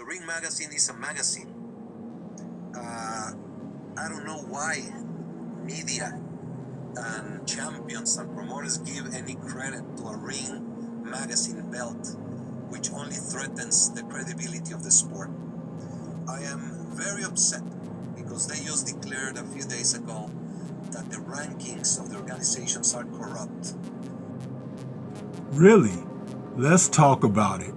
Ring magazine is a magazine. I don't know why media and champions and promoters give any credit to a Ring magazine belt, which only threatens the credibility of the sport. I am very upset because they just declared a few days ago that the rankings of the organizations are corrupt. Really? Let's talk about it.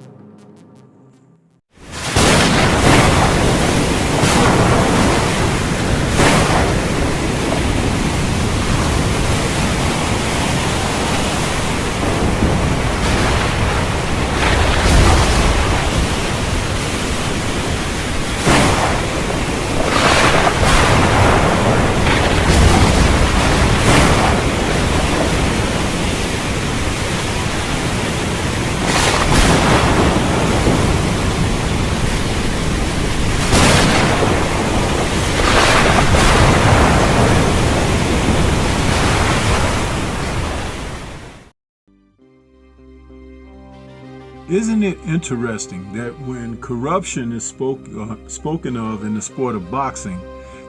Isn't it interesting that when corruption is spoken of in the sport of boxing,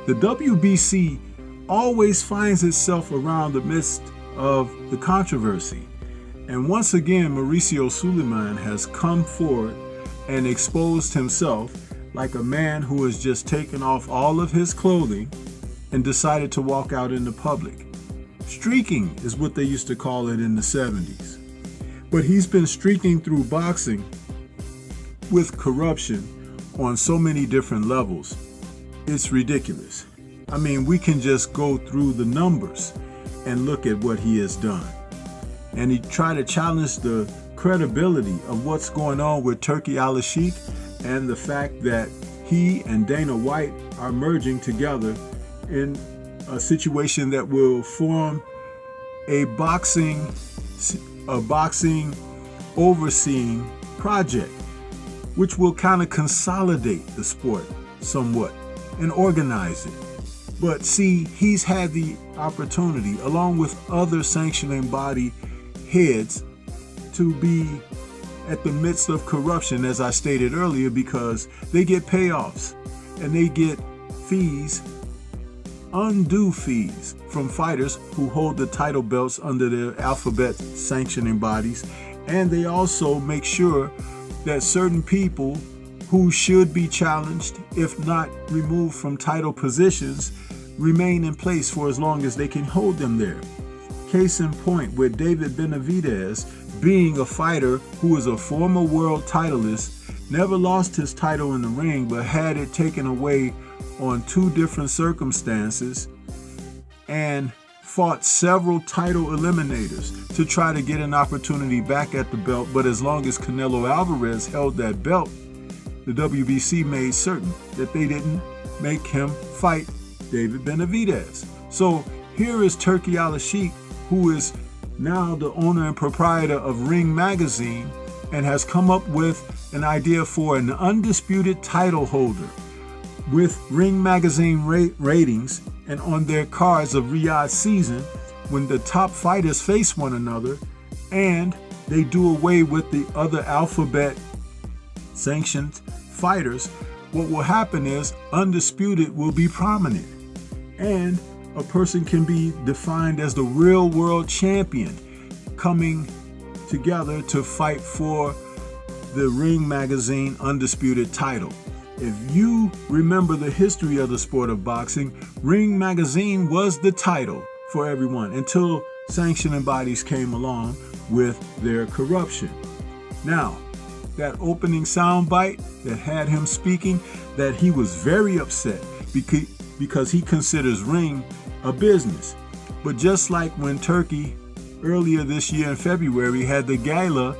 the WBC always finds itself around the midst of the controversy? And once again, Mauricio Sulaiman has come forward and exposed himself like a man who has just taken off all of his clothing and decided to walk out in the public. Streaking is what they used to call it in the 70s. But he's been streaking through boxing with corruption on so many different levels. It's ridiculous. I mean, we can just go through the numbers and look at what he has done. And he tried to challenge the credibility of what's going on with Turki Al-Sheikh and the fact that he and Dana White are merging together in a situation that will form a boxing overseeing project, which will kind of consolidate the sport somewhat and organize it. But see, he's had the opportunity, along with other sanctioning body heads, to be at the midst of corruption, as I stated earlier, because they get payoffs and they get fees, undue fees, from fighters who hold the title belts under their alphabet sanctioning bodies. And they also make sure that certain people who should be challenged, if not removed from title positions, remain in place for as long as they can hold them there. Case in point with David Benavidez, being a fighter who is a former world titleist, never lost his title in the ring, but had it taken away on two different circumstances, and fought several title eliminators to try to get an opportunity back at the belt. But as long as Canelo Alvarez held that belt, the WBC made certain that they didn't make him fight David Benavidez. So here is Turki Al-Sheikh, who is now the owner and proprietor of Ring magazine, and has come up with an idea for an undisputed title holder with Ring magazine ratings, and on their cards of Riyadh season, when the top fighters face one another and they do away with the other alphabet sanctioned fighters, what will happen is undisputed will be prominent, and a person can be defined as the real world champion coming together to fight for the Ring magazine undisputed title. If you remember the history of the sport of boxing, Ring magazine was the title for everyone until sanctioning bodies came along with their corruption. Now, that opening soundbite that had him speaking that he was very upset because he considers Ring a business. But just like when Turki earlier this year in February had the gala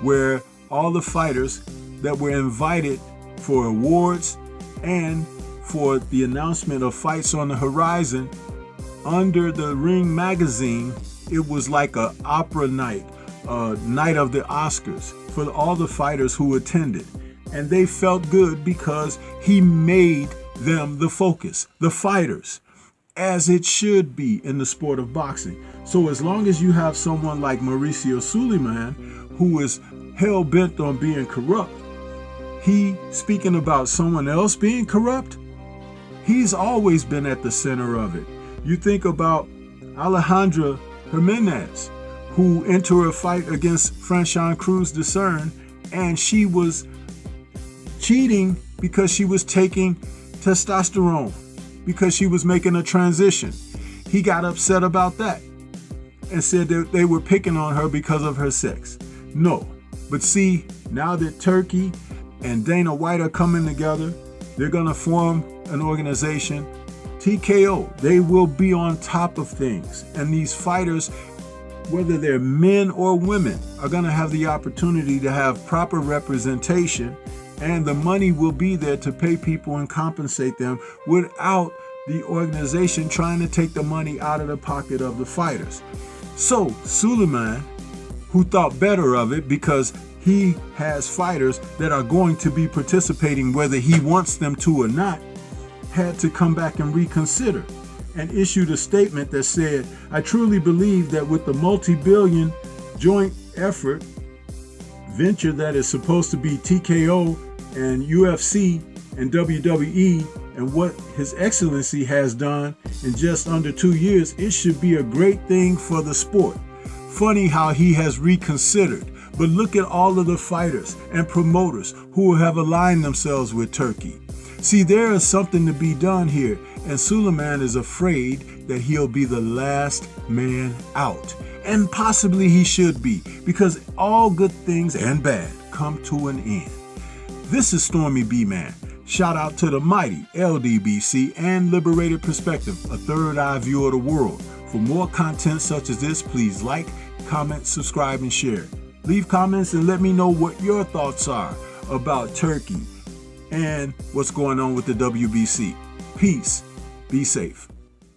where all the fighters that were invited for awards and for the announcement of fights on the horizon under the Ring magazine, it was like an opera night, a night of the Oscars for all the fighters who attended. And they felt good because he made them the focus, the fighters, as it should be in the sport of boxing. So as long as you have someone like Mauricio Sulaiman, who is hell-bent on being corrupt, he speaking about someone else being corrupt, he's always been at the center of it. You think about Alejandra Jimenez, who entered a fight against Franchon Cruz de Cern, and she was cheating because she was taking testosterone, because she was making a transition. He got upset about that and said that they were picking on her because of her sex. No, but see, now that Turki and Dana White are coming together, they're gonna form an organization, TKO. They will be on top of things, and these fighters, whether they're men or women, are gonna have the opportunity to have proper representation, and the money will be there to pay people and compensate them without the organization trying to take the money out of the pocket of the fighters. So Sulaiman, who thought better of it because he has fighters that are going to be participating whether he wants them to or not, had to come back and reconsider and issued a statement that said, "I truly believe that with the multi-billion joint effort venture that is supposed to be TKO and UFC and WWE and what His Excellency has done in just under 2 years, it should be a great thing for the sport." Funny how he has reconsidered, but look at all of the fighters and promoters who have aligned themselves with Turki. See, there is something to be done here, and Sulaiman is afraid that he'll be the last man out. And possibly he should be, because all good things and bad come to an end. This is Stormy B-Man. Shout out to the mighty LDBC and Liberated Perspective, a third eye view of the world. For more content such as this, please like, comment, subscribe, and share. Leave comments and let me know what your thoughts are about Turki and what's going on with the WBC. Peace. Be safe.